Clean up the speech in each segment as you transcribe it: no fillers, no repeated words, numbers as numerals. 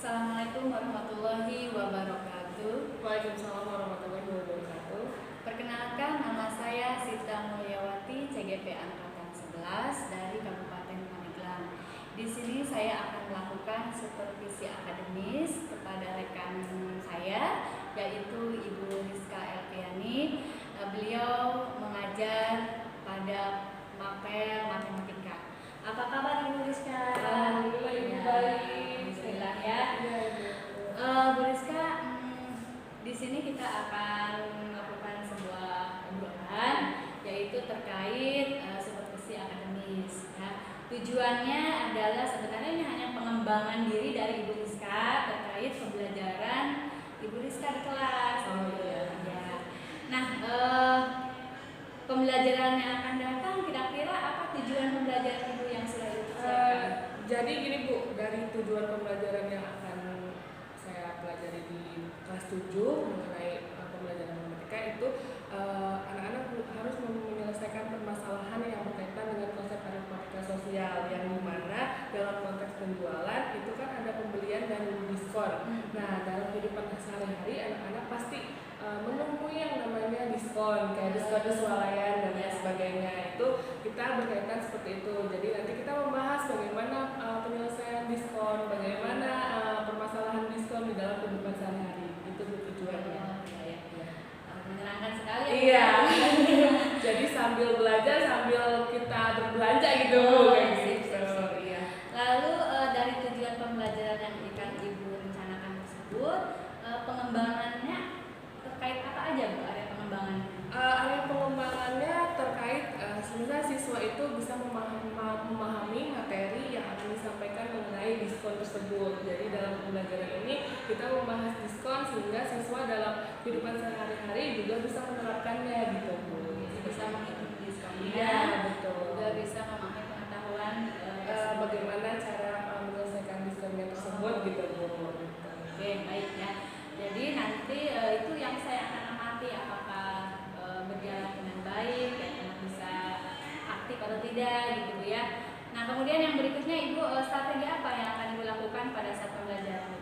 Assalamualaikum warahmatullahi wabarakatuh. Waalaikumsalam warahmatullahi wabarakatuh. Perkenalkan, nama saya Sita Mulyawati, CGP Angkatan 11 dari Kabupaten Pandeglang. Di sini saya akan melakukan supervisi akademis kepada rekan saya, yaitu Ibu Rizka Elviani. Beliau mengajar pada mapel matematika. Apa kabar Ibu Rizka? Alhamdulillah Ibu baik. Bismillah ya. Bu Rizka, di sini kita akan melakukan sebuah obrolan, yaitu terkait supervisi akademis. Ya. Tujuannya adalah sebenarnya ini hanya pengembangan diri dari Ibu Rizka terkait pembelajaran Ibu Rizka di kelas. Ya. Nah, pembelajaran yang akan datang kira-kira apa tujuan pembelajaran Ibu yang sudah dipersiapkan? Jadi gini Bu, dari tujuan pembelajaran yang akan saya pelajari di kelas 7 mengenai pembelajaran matematika itu anak-anak harus menyelesaikan permasalahan yang berkaitan dengan konsep matematika sosial, yang dimana dalam konteks penjualan itu kan ada pembelian dan diskon. Nah, dalam kehidupan sehari-hari anak-anak pasti menemui yang namanya diskon, kayak diskon swalayan dan lain sebagainya. Itu kita berkaitan seperti itu. Jadi nanti kita membahas bagaimana penyelesaian diskon, bagaimana permasalahan diskon di dalam kehidupan sehari-hari. Itu tujuannya. Menyenangkan sekali ya. Iya. Jadi sambil belajar sambil kita berbelanja gitu. Iya. Lalu dari tujuan pembelajaran yang akan Ibu rencanakan tersebut, pengembangannya terkait apa aja Bu? Area pengembangannya? Area pengembangannya terkait sebenarnya siswa itu bisa memahami materi yang akan disampaikan mengenai diskon tersebut. Jadi dalam pembelajaran ini kita membahas diskon sehingga siswa dalam kehidupan sehari-hari juga bisa menerapkannya gitu Bu. Bisa mengikuti diskonnya. Iya, betul. Juga bisa memahami pengetahuan bagaimana cara menyelesaikan diskonnya tersebut gitu Bu. Oke, baik ya. Jadi nanti itu yang saya akan amati apakah berjalan dengan baik, dan bisa aktif atau tidak gitu Bu ya. Nah, kemudian yang berikutnya Ibu, strategi apa yang akan Ibu lakukan pada saat pembelajaran?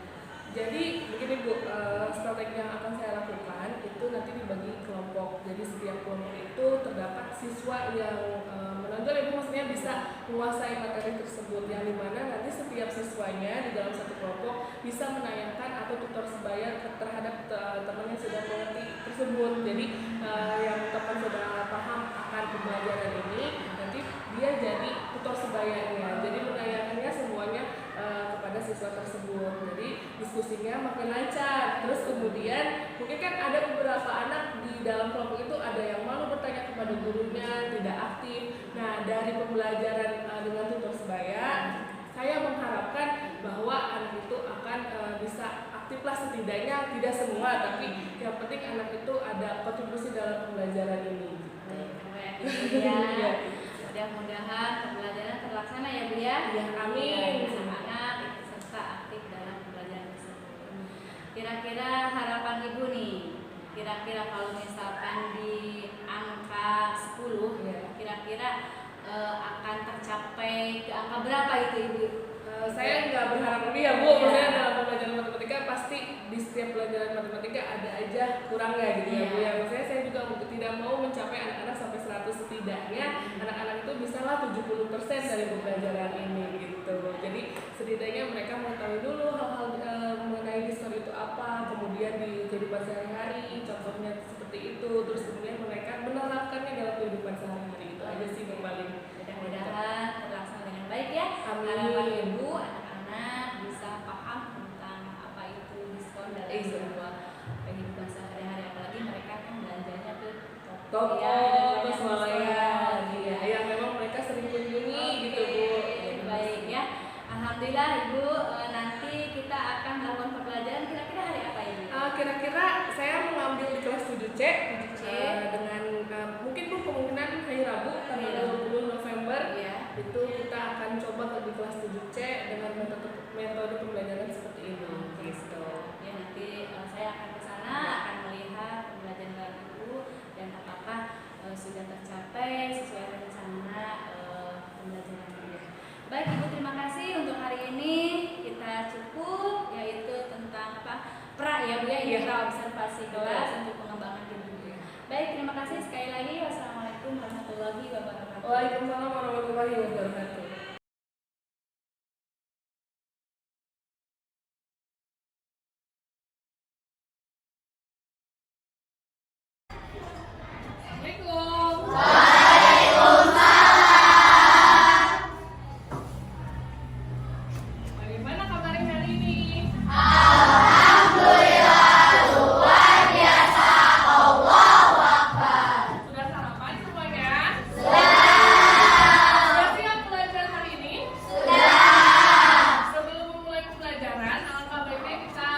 Jadi begini Bu, strategi yang akan saya lakukan itu nanti dibagi kelompok. Jadi setiap kelompok itu terdapat siswa yang menonjol, Ibu maksudnya bisa menguasai materi tersebut, yang dimana nanti setiap siswanya di dalam satu kelompok bisa menanyakan atau tutor sebaya terhadap teman yang sudah mengerti tersebut. Jadi yang teman sudah paham akan pembelajaran ini, nanti dia jadi tutor sebayanya. Jadi menanyakannya semuanya kepada siswa tersebut. Jadi diskusinya makin lancar. Terus kemudian mungkin kan ada beberapa anak di dalam kelompok itu ada yang malu bertanya kepada gurunya, tidak aktif. Nah, dari pembelajaran dengan tutor sebaya, saya mengharapkan bahwa anak itu akan bisa aktiflah, setidaknya tidak semua, tapi yang penting anak itu ada kontribusi dalam pembelajaran ini. Ya. Mudah-mudahan pembelajaran terlaksana ya Bu ya. Ya, amin. Anak-anak ikut serta aktif dalam pembelajaran tersebut. Kira-kira harapan Ibu nih, kira-kira kalau misalkan di angka 10 ya, kira-kira akan tercapai ke angka berapa itu Ibu? Saya nggak berharap lebih ya Bu, maksudnya dalam pembelajaran matematika pasti di setiap pelajaran matematika ada aja kurangnya gitu ya Bu ya. Maksudnya saya juga tidak mau mencapai anak-anak sampai 100, setidaknya anak-anak itu bisalah 70% dari pembelajaran ini gitu. Jadi setidaknya mereka mengetahui dulu hal-hal mengenai diskon itu apa, kemudian di kehidupan sehari-hari contohnya seperti itu, terus kemudian mereka menerapkannya dalam kehidupan sehari-hari. Itu aja sih Bang Paling. Mudah-mudahan terlaksana dengan baik ya. Harapan Ibu anak-anak bisa paham tentang apa itu diskon dalam sebuah kehidupan sehari-hari, apalagi mereka kan belanjanya tuh toko ya, swalayan, ya, yang memang mereka sering kunjungi gitu Bu. Baik ya. Alhamdulillah Ibu, nanti kita akan melakukan pembelajaran kira-kira hari apa Ibu? Kira-kira saya mengambil di kelas 7C, dengan mungkin Bu kemungkinan hari Rabu tanggal 20 November ya. Itu kita akan coba di kelas 7C dengan metode pembelajaran seperti ini. Gitu. Ya, nanti saya akan ke sana, akan melihat pembelajaran Ibu dan apakah sudah tercapai sesuai rencana pembelajaran Ibu. Baik Ibu, terima kasih untuk hari ini kita cukup, yaitu kelas untuk pengembangan diri. Baik, terima kasih sekali lagi. Wassalamualaikum warahmatullahi wabarakatuh. Waalaikumsalam warahmatullahi wabarakatuh. Assalamualaikum. Bagaimana kabarnya hari ini? Sudah sarapan semuanya? Sudah siap belajar hari ini? Sebelum memulai pembelajaran, alangkah baiknya kita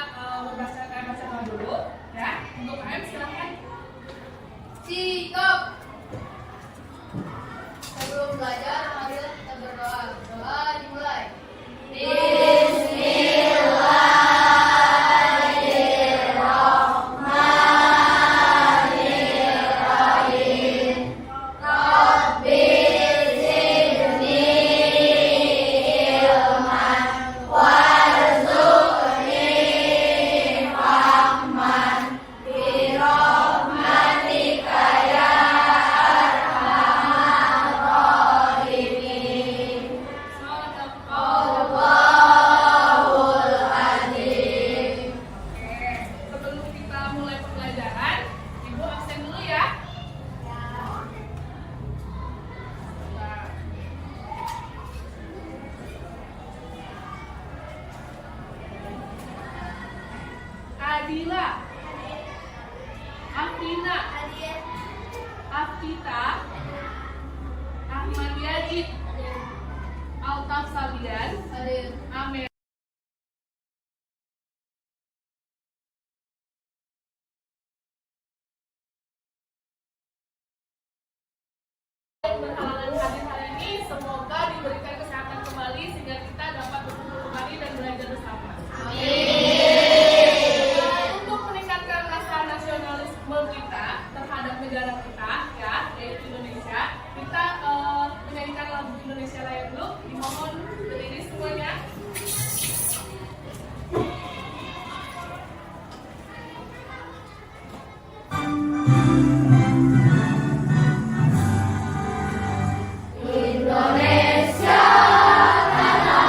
membaca KM nasional dulu, ya. Untuk KM silakan. Sikap. Sebelum belajar, mari kita berdoa. Doa dimulai. Sebelum kita mulai pembelajaran, Ibu absen dulu ya. Nah. Adila, Afina, Afita, Ahmad Yajid, Altaf Sabian, Amer. Berhalangan hadir hari ini, semoga diberikan kesehatan kembali sehingga kita dapat berkumpul kembali dan belajar bersama. Untuk meningkatkan rasa nasionalisme kita terhadap negara kita, ya, yaitu Indonesia, kita menyanyikan lagu Indonesia Raya dulu. Dimohon berdiri semuanya. Indonesia tanah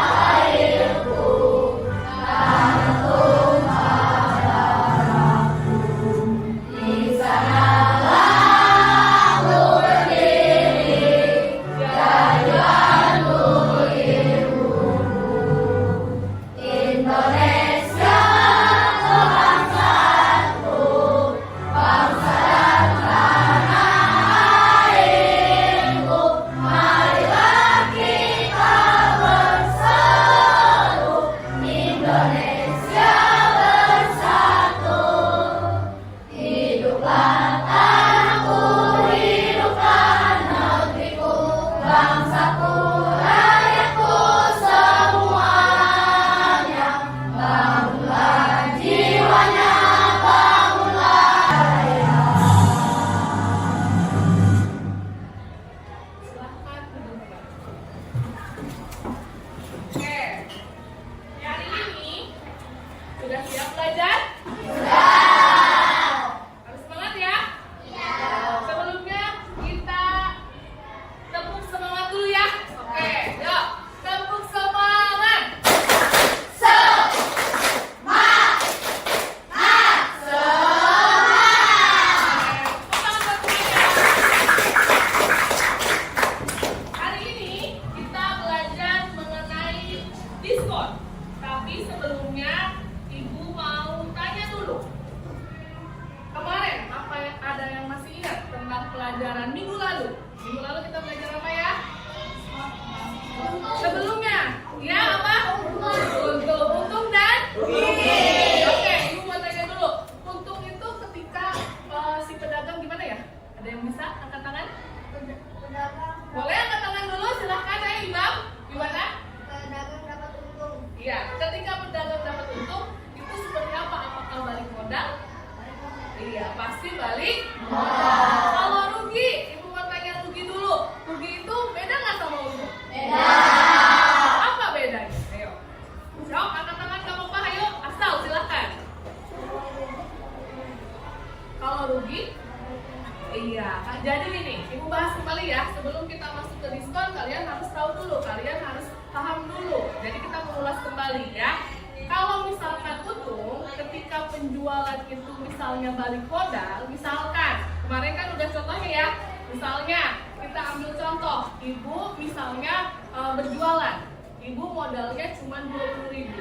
Ibu bahas kembali ya, sebelum kita masuk ke diskon, kalian harus tahu dulu, kalian harus paham dulu. Jadi kita mengulas kembali ya. Kalau misalkan untung, ketika penjualan itu misalnya balik modal, misalkan kemarin kan udah contohnya ya, misalnya kita ambil contoh, ibu misalnya berjualan, ibu modalnya cuma 20.000.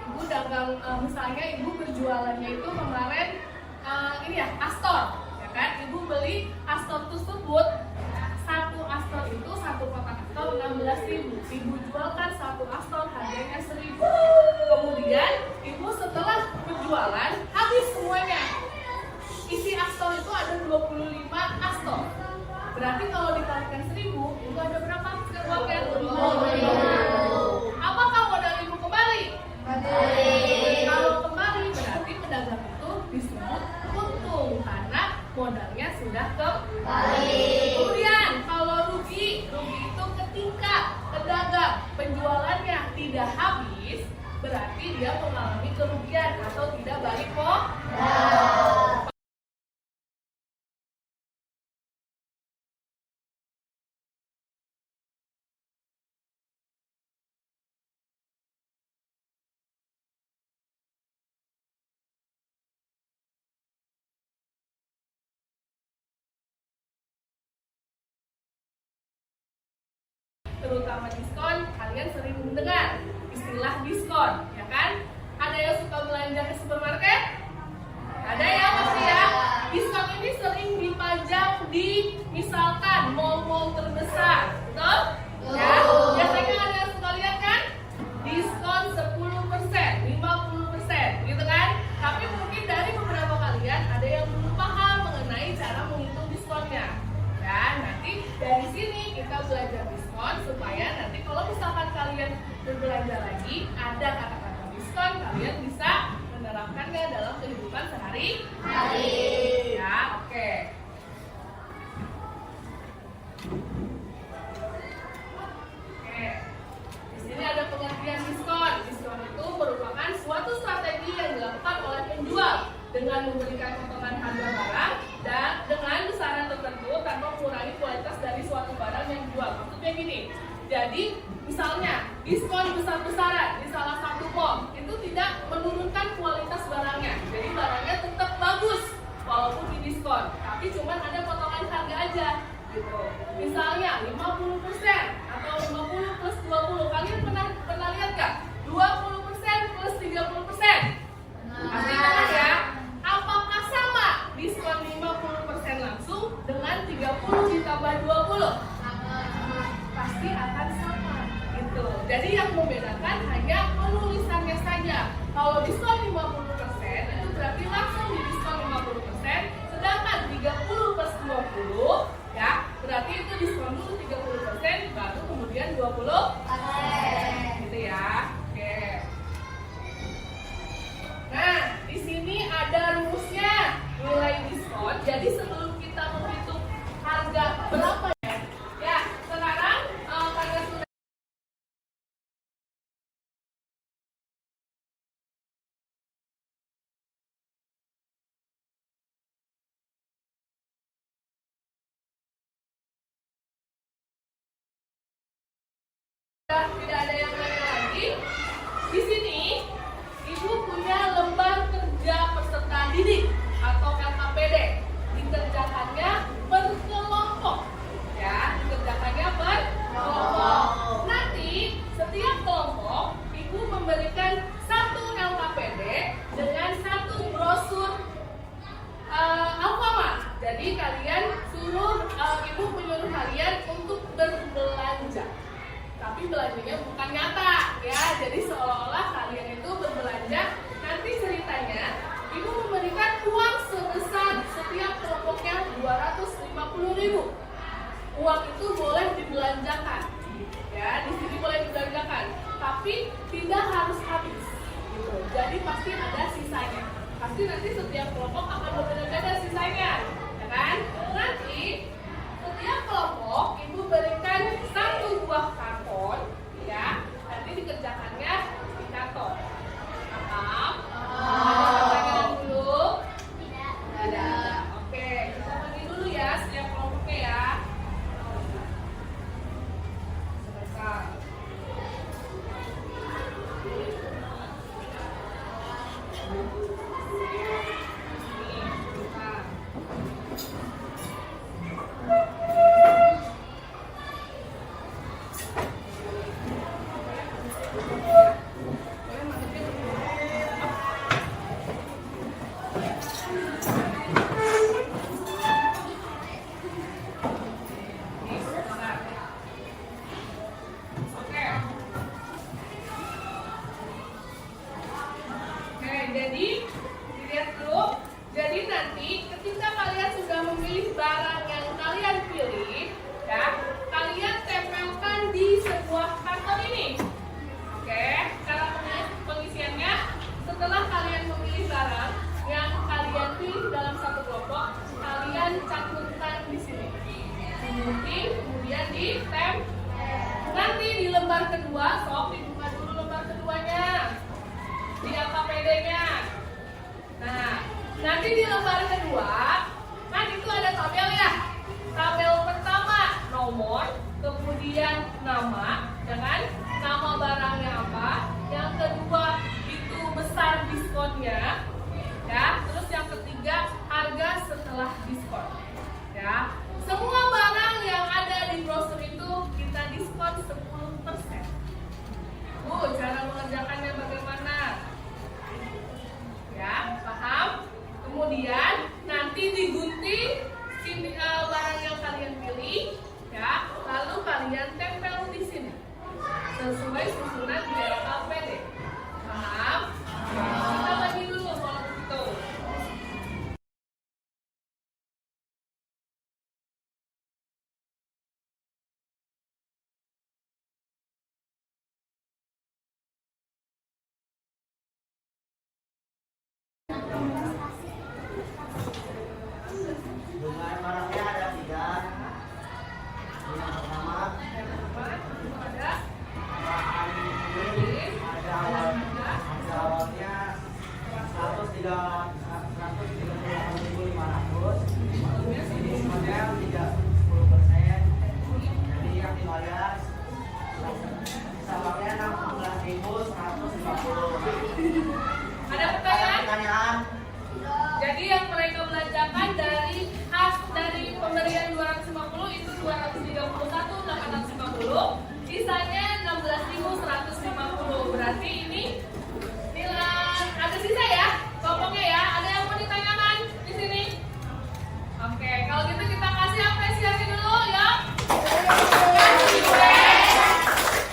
Ibu dagang, misalnya ibu berjualannya itu kemarin ini ya, Astor, ya kan? Ibu beli Astor tersebut, satu Astor itu satu kotak Astor 16.000. Ibu jualkan satu Astor harganya 1.000. Kemudian ibu setelah berjualan habis semuanya. Isi Astor itu ada 25 Astor. Berarti kalau dikalikan 1.000, ibu ada berapa uangnya? 25. Apakah modal ibu kembali? Kalau kembali berarti pedagang itu disebut untung karena modalnya sudah kembali. Kemudian kalau rugi itu ketika pedagang penjualannya tidak habis, berarti dia mengalami kerugian atau tidak balik modal. Terutama diskon, kalian sering mendengar istilah diskon, ya kan? Ada yang suka belanja ke supermarket? Ada ya pasti ya. Diskon ini sering dipajang di misalkan mall-mall terbesar, betul? Ya, biasanya ada yang suka lihat kan? Diskon 10%, 50%, gitu kan? Tapi mungkin dari beberapa kalian ada yang belum paham mengenai cara menghitung diskonnya. Dan nanti dari sini kita belajar diskon supaya nanti kalau misalkan kalian berbelanja lagi ada kata-kata diskon, kalian bisa menerapkannya dalam kehidupan sehari-hari. Ya, oke. Oke. Di sini ada pengertian diskon. Diskon itu merupakan suatu strategi yang dilakukan oleh penjual dengan memberikan potongan harga barang dan dengan besaran tertentu tanpa mengurangi kualitas dari suatu barang yang dijual. Maksudnya gini, jadi misalnya diskon besar-besaran di salah satu mall itu tidak menurunkan kualitas barangnya. Jadi barangnya tetap bagus walaupun di diskon, tapi cuma ada potongan harga aja gitu. Misalnya 50% atau 50 plus 20. Kalian pernah lihat gak? 20% plus 30%. Pasti pernah ya? Apakah sama diskon 50% langsung dengan 30 ditambah 20? Pasti akan sama gitu. Jadi yang membedakan hanya penulisannya saja. Kalau diskon 50% itu berarti langsung di diskon 50%, sedangkan 30 plus 20 ya, berarti itu diskon dulu 30% baru kemudian 20%. Gitu ya. Oke. Nah, di sini ada rumusnya nilai diskon. Jadi sebelum kita menghitung harga berapa ya? Ya, sekarang karena sudah tidak ada yang lain lagi, di sini ibu punya lembar kerja peserta didik atau LKPD. Dikerjakannya berkelompok, ya, dikerjakannya berkelompok. Nanti setiap kelompok ibu memberikan satu LKPD dengan satu brosur Alfamart. Jadi kalian ibu menyuruh kalian untuk berbelanja. Tapi belanjanya bukan nyata ya, jadi seolah-olah kalian itu berbelanja. Nanti ceritanya ibu memberikan uang sebesar setiap kelompoknya 250.000. Uang itu boleh dibelanjakan ya, di sini boleh dibelanjakan, tapi tidak harus habis gitu. Jadi pasti ada sisanya, pasti nanti setiap kelompok akan berbeda-beda sisanya, ya kan? Nanti setiap kelompok ibu berikan satu buah karton ya, nanti dikerjakannya di karton. Paham? Ada pertanyaan dulu? Tidak ada. Oke, kita bagi dulu ya setiap kelompoknya ya. ditempel. Nanti di lembar kedua, sok dibuka dulu lembar keduanya. Di AKPD-nya. Nah, nanti di lembar kedua, kan itu ada tabel ya. Tabel pertama nomor, kemudian nama, ya kan? Nama barangnya apa? Yang kedua itu besar diskonnya, ya. Terus yang ketiga harga setelah diskon, ya. Semua barang yang ada di brosur itu kita diskon 10%. Bu, cara mengerjakannya bagaimana? Ya, paham? Kemudian nanti digunting barang yang kalian pilih, ya. Lalu kalian tempel di sini sesuai susunan di AKPD. Paham? Kita bagi dulu kalau begitu. Jumlah barangnya ada 3. Yang pertama Ada bahan ini ada awalnya 138.500. Ini model 30%. Jadi yang dibayar sabarnya 16.150. Ada Ada pertanyaan? pertanyaan? Jadi yang mereka belanjakan dari pemberian 250 itu 231.850, sisanya 16.150. Berarti ini nilai ada sisa ya, kelompoknya ya. Ada yang mau ditanyakan di sini? Oke, kalau gitu kita kasih apresiasi dulu ya. Kasih W,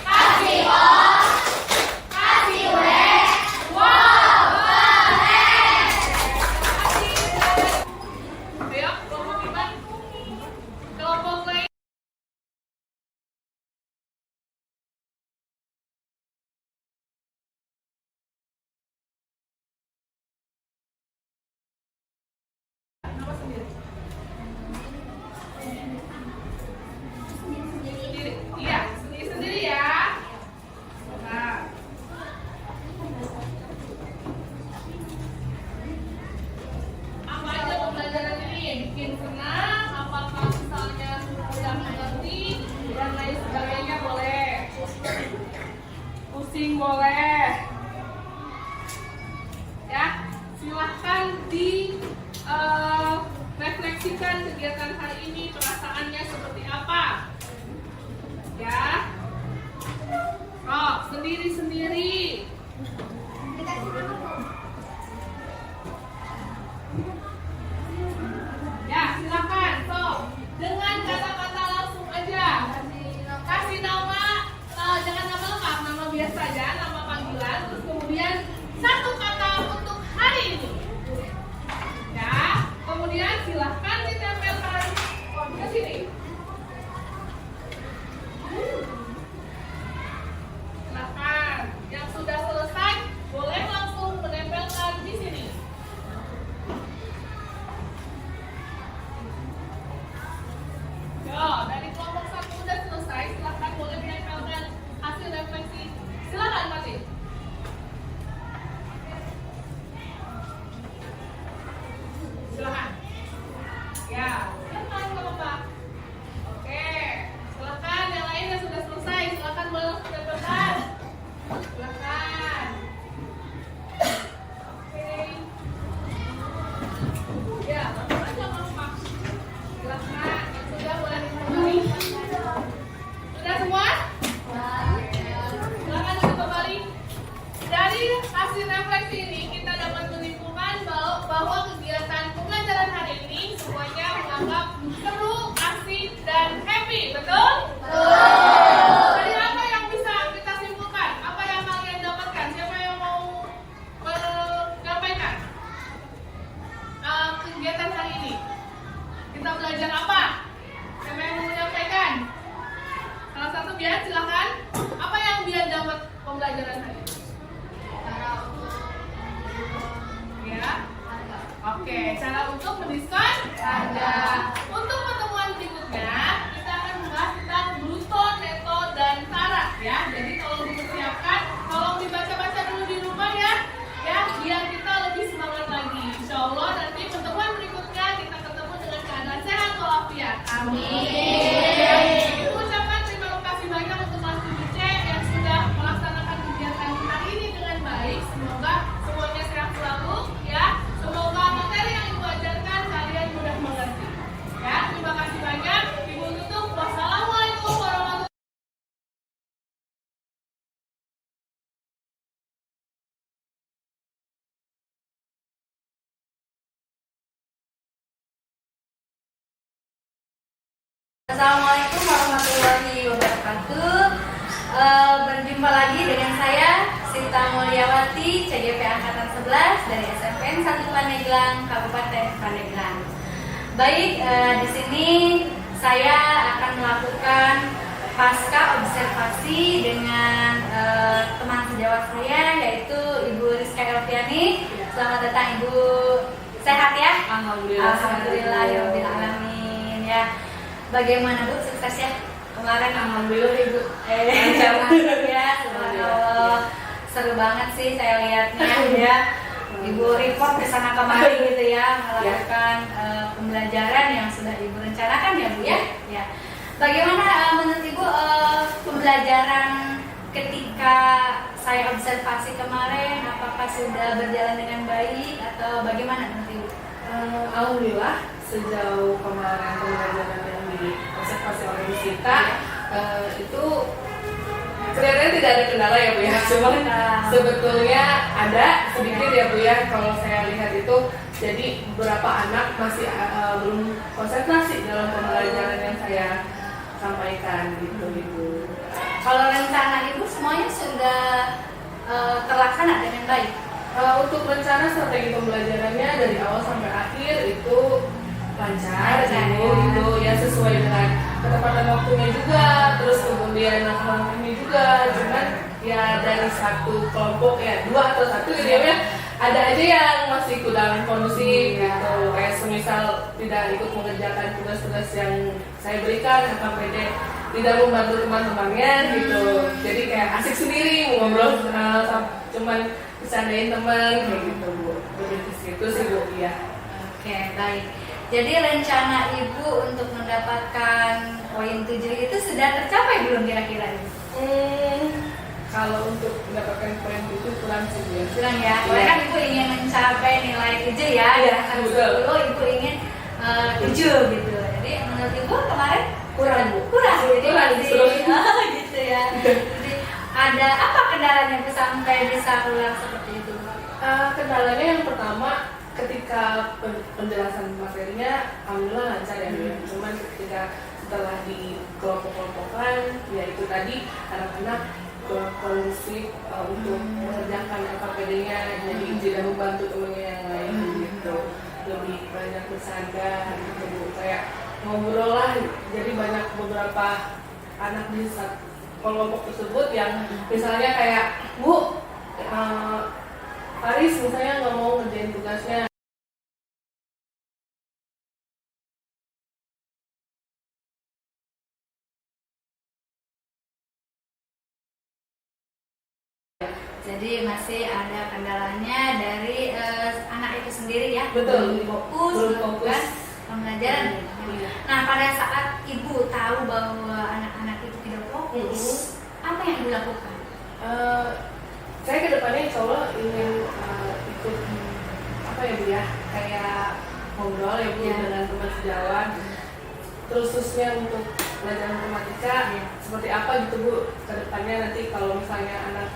kasih O, kasih W. Wow. Ayo, kelompok iman. Kelompok lain. Nama sendiri. Sendiri. Iya, sendiri ya. Nah. Apa aja pembelajaran ini? Bikin senang, apakah misalnya sudah mengerti dan lain sebagainya boleh. Pusing boleh. Ya, silahkan di refleksikan kegiatan hari ini, perasaannya seperti apa. Ya. Oh, sendiri-sendiri. Ya, silakan. So, dengan kata-kata langsung aja. Kasih nama, jangan nama lengkap, nama biasa aja, nama panggilan. Terus kemudian satu kata untuk hari ini. Ya, kemudian silahkan ditempelkan ke sini. Silahkan. Yang sudah selesai boleh langsung menempelkan di sini. Yo, dari kelompok 1 sudah selesai, silahkan boleh menempelkan hasil refleksi. Silahkan, Mati. Silahkan. Ya, silahkan Kak Bapak. Oke, silahkan yang lainnya sudah selesai, silahkan boleh langsung menempelkan. Silahkan. Oke. Ya, langsung aja Bapak. Silahkan, yang sudah boleh kembali. Sudah semua? Silahkan duduk kembali. Dari hasil refleksi ini kita dapat menyimpulkan bahwa kegiatan pembelajaran hari ini semuanya menganggap seru, asik, dan happy. Betul? Betul. Dari apa yang bisa kita simpulkan? Apa yang kalian dapatkan? Siapa yang mau menyampaikan kegiatan hari ini? Kita belajar apa? Siapa yang mau menyampaikan? Salah satu biar silakan. Apa yang biar dapat pembelajaran hari ini? Ya. Oke, cara untuk mendiskon harga. Untuk pertemuan berikutnya kita akan membahas tentang Assalamualaikum warahmatullahi wabarakatuh. Berjumpa lagi dengan saya Sita Mulyawati, CGP Angkatan 11 dari SMPN 1 Pandeglang, Kabupaten Pandeglang. Baik, di sini saya akan melakukan pasca observasi dengan teman sejawat saya yaitu Ibu Rizka Elviani. Selamat datang Ibu. Sehat ya? Alhamdulillah ya rabbil alamin ya. Bagaimana Bu suksesnya kemarin? Alhamdulillah Ibu. Lancar ya, subhanallah. Seru banget sih saya lihatnya ya. Ibu report ke sana kemari gitu ya, melakukan pembelajaran yang sudah Ibu rencanakan ya Bu ya. Ya. Bagaimana menurut Ibu pembelajaran ketika saya observasi kemarin? Apakah sudah berjalan dengan baik atau bagaimana menurut Ibu? Alhamdulillah sejauh kemarin pembelajaran yang diobservasi oleh Bu Sita itu kelihatannya tidak ada kendala ya Bu ya. Cuma sebetulnya ada sedikit ya Bu ya, kalau saya lihat itu jadi beberapa anak masih belum konsentrasi dalam pembelajaran yang saya sampaikan gitu Ibu. Kalau rencana Ibu semuanya sudah terlaksana dengan baik? Untuk rencana strategi pembelajarannya dari awal sampai akhir itu lancar Ibu, itu ya sesuai dengan ketepatan waktunya juga, terus kemudian langkah-langkahnya juga. Cuman ya dari satu kelompok ya 2 atau 1 gitu ya, ada aja yang masih kurang kondusif gitu, kayak semisal tidak ikut mengerjakan tugas-tugas yang saya berikan, KPD tidak membantu teman-temannya gitu, jadi kayak asik sendiri mau ngobrol cuman bercandain teman kayak gitu Bu. Begitu sih Bu ya. Oke, baik. Jadi rencana Ibu untuk mendapatkan poin 7 itu sudah tercapai belum kira-kira Ibu? Kalau untuk mendapatkan poin itu kurang sih Bu ya. Kurang ya, karena kan Ibu ingin mencapai nilai 7 ya, Iya, dengan betul. 10 Ibu ingin 7 gitu. Jadi menurut Ibu kemarin Kurang, Bu. Kurang, jadi Kurang, masih gitu ya. Jadi ada apa kendalanya Bu sampai bisa keluar seperti itu? Kendalanya yang pertama ketika penjelasan materinya alhamdulillah lancar ya Bu ya. Cuman ketika setelah di kelompok-kelompokan ya itu tadi anak-anak kurang kondusif untuk mengerjakan LKPD-nya, jadi tidak membantu temennya yang lain gitu, lebih banyak bersandar gitu Bu, kayak ngobrol lah. Jadi banyak beberapa anak di kelompok tersebut yang misalnya kayak Bu Paris misalnya nggak mau ngerjain tugasnya. Jadi masih ada kendalanya dari anak itu sendiri ya. Betul. Belum fokus Belum melakukan fokus. pembelajaran. Iya. Nah, pada saat Ibu tahu bahwa anak-anak itu tidak fokus, apa yang Ibu lakukan? Saya kedepannya insya Allah ingin ikut apa ya Bu ya, kayak ngobrol ya Bu dengan teman sejawat, khususnya untuk pelajaran matematika seperti apa gitu Bu kedepannya nanti kalau misalnya anak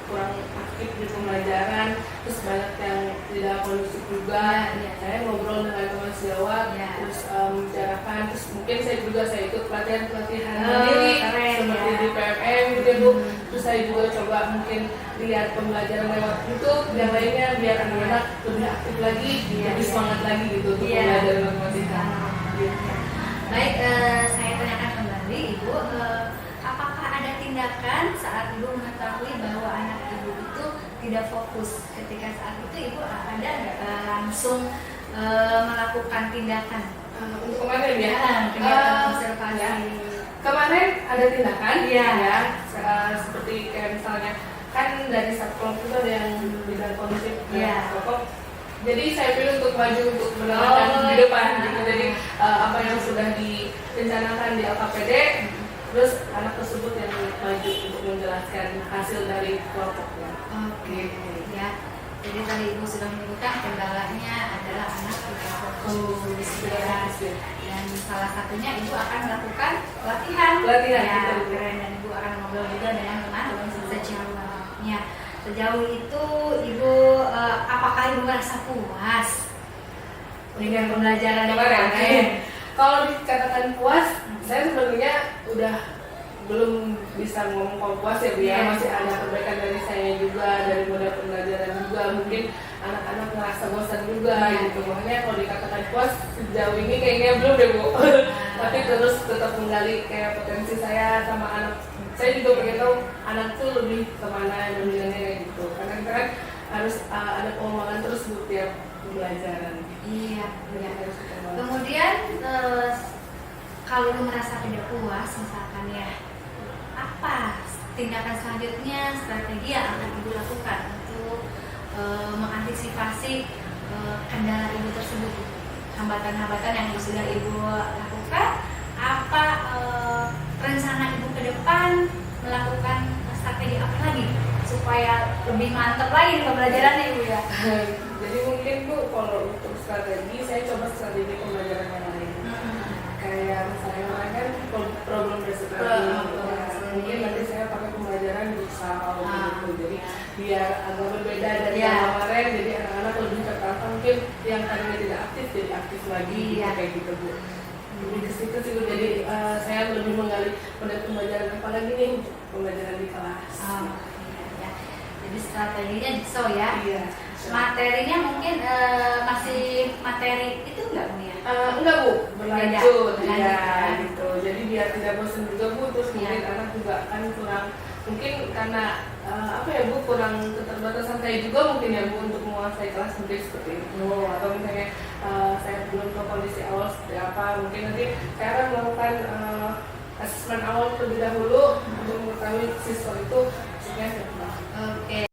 kurang aktif di pembelajaran, terus banyak yang tidak kondusif juga, saya ngobrol dengan teman sejawat, terus membicarakan, terus mungkin saya ikut pelatihan mandiri seperti di PMM gitu ya Bu. Terus saya juga coba mungkin lihat pembelajaran lewat YouTube yang lainnya biar anak-anak lebih aktif lagi, lebih semangat lagi gitu untuk belajar matematika. Baik, saya tanyakan kembali Ibu, apakah ada tindakan saat Ibu mengetahui bahwa anak Ibu itu tidak fokus? Ketika saat itu Ibu ada nggak langsung melakukan tindakan? Untuk kemarin ya, Tindakan observasi. Kemarin ada tindakan Iya. ya, seperti kayak misalnya kan dari satu kelompok itu ada yang tidak kondusif kelompok. Jadi saya pilih untuk maju untuk menerangkan di depan gitu. Jadi apa yang sudah direncanakan di LKPD, terus anak tersebut yang maju untuk menjelaskan hasil dari kelompoknya. Oke, ya. Jadi tadi Ibu sudah menyebutkan kendalanya adalah anak tidak fokus ya. Dan salah satunya Ibu akan melakukan pelatihan. Ya, betul. keren. Dan Ibu akan ngobrol juga dengan teman sejawatnya. Sejauh itu Ibu apakah Ibu merasa puas dengan pembelajaran Kemarin? Kalau dikatakan puas, saya sebenarnya udah belum bisa ngomong kalau puas ya Bu ya, masih ada perbaikan dari saya juga, dari model pembelajaran juga, mungkin anak-anak ngerasa bosan juga gitu. Makanya kalau dikatakan puas sejauh ini kayaknya belum deh Bu. Tapi terus tetap menggali kayak potensi saya sama anak. Saya juga pengen tahu anak tuh lebih kemana dominannya kayak gitu. Karena kita kan harus ada pengembangan terus Bu tiap pembelajaran. Iya. Kemudian kalau merasa tidak puas misalkan ya, apa tindakan selanjutnya, strategi yang akan Ibu lakukan untuk mengantisipasi kendala Ibu tersebut, hambatan-hambatan yang sudah Ibu lakukan, apa rencana Ibu ke depan melakukan strategi apa lagi supaya lebih mantap lagi pembelajarannya Ibu ya? Jadi mungkin Bu, kalau untuk strategi, saya coba strategi pembelajaran yang lain. Kayak misalnya kemarin kan problem based learning, mungkin nanti saya pakai pembelajaran digital gitu. Jadi biar agak berbeda dari yang kemarin, jadi anak-anak lebih tertantang, mungkin yang tadinya tidak aktif jadi aktif lagi, kayak gitu Bu. Lebih ke situ sih Bu. Jadi saya lebih menggali pembelajaran apa lagi nih, pembelajaran di kelas. Jadi strateginya so ya. Iya. Materinya mungkin masih materi itu enggak Bu ya? Enggak Bu, berlanjut ya gitu. Jadi biar tidak bosan juga Bu, terus mungkin anak juga kan kurang, mungkin karena apa ya Bu, kurang keterbatasan saya juga mungkin ya Bu untuk menguasai kelas mungkin seperti itu. Atau misalnya saya belum tahu kondisi awal seperti apa, mungkin nanti saya akan melakukan asesmen awal terlebih dahulu untuk mengetahui siswa itu maksudnya siapa. Oke.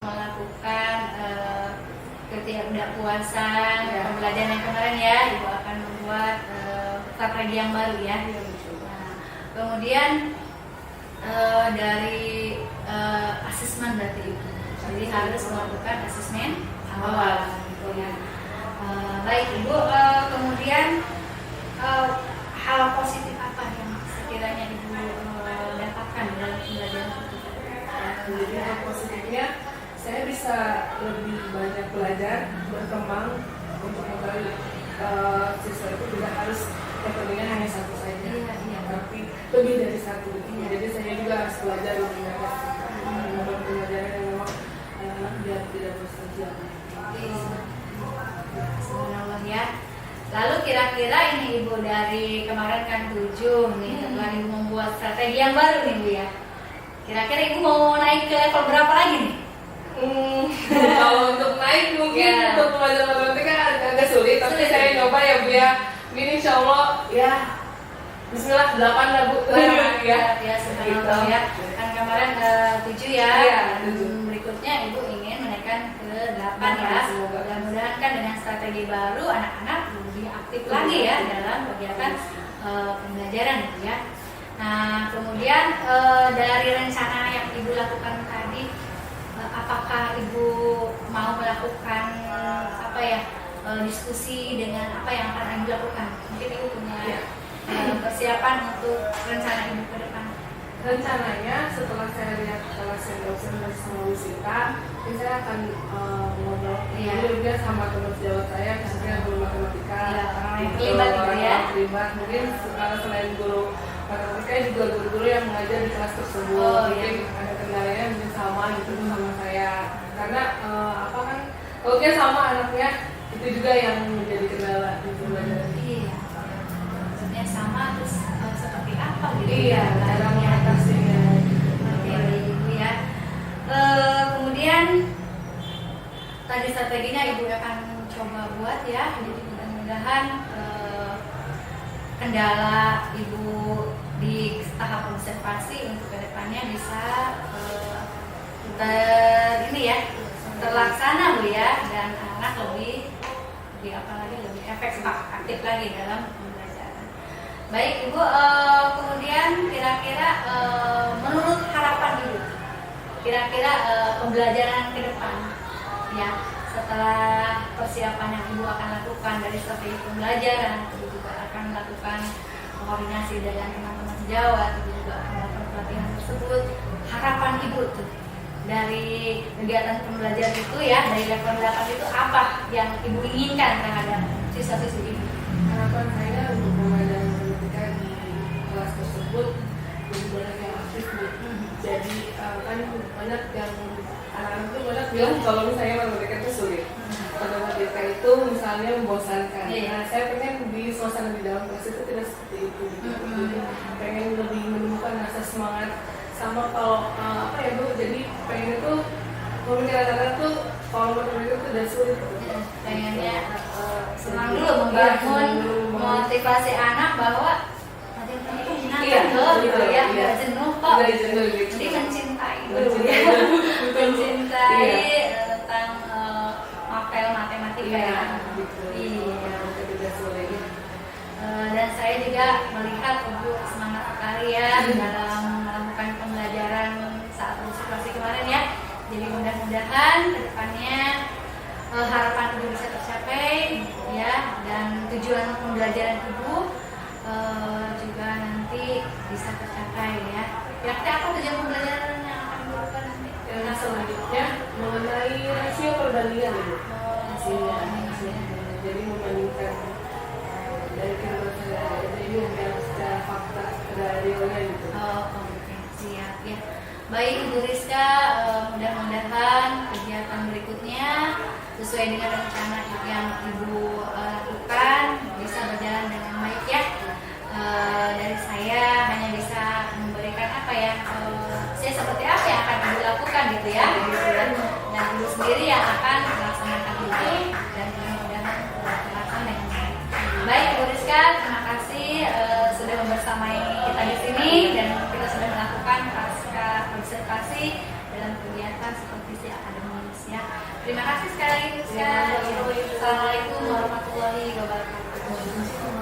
Melakukan ketidakpuasan pembelajaran yang kemarin ya, Ibu akan membuat strategi yang baru ya. Nah, kemudian dari asesmen berarti Ibu, jadi harus melakukan asesmen awal gitu ya. Baik Ibu, kemudian hal positif apa yang sekiranya Ibu dapatkan dalam pembelajaran itu? Jadi hal positifnya, saya bisa lebih banyak belajar, berkembang untuk mengetahui siswa itu tidak harus metodenya hanya satu saja, tapi lebih dari satu. Jadi saya juga harus belajar lebih banyak metode pembelajaran yang memang anak-anak biar tidak bosan belajar. Subhanallah ya. Lalu kira-kira ini Ibu dari kemarin kan 7 nih, setelah Ibu membuat strategi yang baru nih Bu ya. Kira-kira Ibu mau naik ke level berapa lagi nih? Kalau untuk naik mungkin untuk pembelajaran matematika agak sulit, tapi saya nyoba ya Bu ya. Ini insya Allah ya Bismillah 8 lah Bu. Ya subhanallah ya. Kan kemarin 7 ya. Berikutnya Ibu ingin menaikkan ke 8 ya. Mudah-mudahan kan dengan strategi baru anak-anak lebih aktif lagi ya dalam kegiatan pembelajaran gitu ya. Nah, kemudian dari rencana yang Ibu lakukan tadi, apakah Ibu mau melakukan apa ya, diskusi dengan apa yang akan Ibu lakukan? Mungkin Ibu punya persiapan untuk rencana Ibu ke depan. Rencananya setelah saya lihat kelas yang dosen dan sama Wisita, ini saya akan ngobrol lebih sama teman sejawat saya, misalnya guru matematika, terlibat mungkin selain guru matematika juga guru-guru yang mengajar di kelas tersebut, mungkin ada kendalanya mungkin sama gitu sama saya, karena apa kan kalau dia sama anaknya itu juga yang menjadi kendala di pembelajaran. Iya, maksudnya sama terus seperti apa gitu? Iya, cara mengatasinya. Oke, Ibu ya. Kemudian tadi strateginya Ibu akan coba buat ya, jadi mudah-mudahan kendala Ibu di tahap observasi untuk kedepannya bisa terlaksana Bu ya, dan anak lebih efektif aktif lagi dalam pembelajaran. Baik Ibu, kemudian kira-kira menurut harapan Ibu, kira-kira pembelajaran ke depan ya, setelah persiapan yang Ibu akan lakukan dari strategi pembelajaran, Ibu juga akan melakukan koordinasi dengan teman-teman menjawab, Ibu juga akan melakukan pelatihan tersebut. Harapan Ibu tuh dari kegiatan pembelajaran itu ya, dari level 8 itu apa yang Ibu inginkan terhadap siswa-siswi Ibu? Harapan saya untuk pembelajaran matematika di kelas tersebut lebih banyak yang aktif Bu. Jadi kan banyak yang anak-anak itu banyak bilang kalau misalnya matematika itu sulit. Matematika itu misalnya membosankan. Nah, saya pengen di suasana di dalam kelas itu tidak seperti itu. Jadi pengen lebih menemukan rasa semangat sama kalau apa ya Bu. Jadi pengen itu pemikiran anak-anak tuh kalau matematika itu udah sulit. Pengennya senang dulu membangun motivasi anak bahwa matematika menyenangkan loh gitu ya, nggak jenuh kok. Jadi mencintai dulu ya, mencintai tentang mapel matematika ya. Dan saya juga melihat Ibu semangat sekali ya dalam melakukan pembelajaran saat situasi kemarin ya. Jadi mudah-mudahan kedepannya harapan Ibu bisa tercapai ya, dan tujuan pembelajaran Ibu juga nanti bisa tercapai ya. Kira-kira apa tujuan pembelajaran yang akan Ibu lakukan nanti? Yang selanjutnya mengenai rasio perbandingan Ibu. Jadi membandingkan dari kehidupan sehari-hari, jadi memang secara fakta dari realnya gitu. Oke, siap ya. Baik Ibu Rizka, mudah-mudahan kegiatan berikutnya sesuai dengan rencana yang Ibu lakukan bisa berjalan dengan baik ya. Dari saya hanya bisa memberikan apa ya, saya seperti apa yang akan Ibu lakukan gitu ya, dan Ibu sendiri yang akan melaksanakan ini, dan mudah-mudahan terlaksana dengan baik. Baik Ibu Rizka, terima kasih sudah membersamai kita di sini, dan kita sudah melakukan pasca observasi dalam kegiatan supervisi akademis ya. Terima kasih sekali Rizka. Assalamualaikum warahmatullahi wabarakatuh.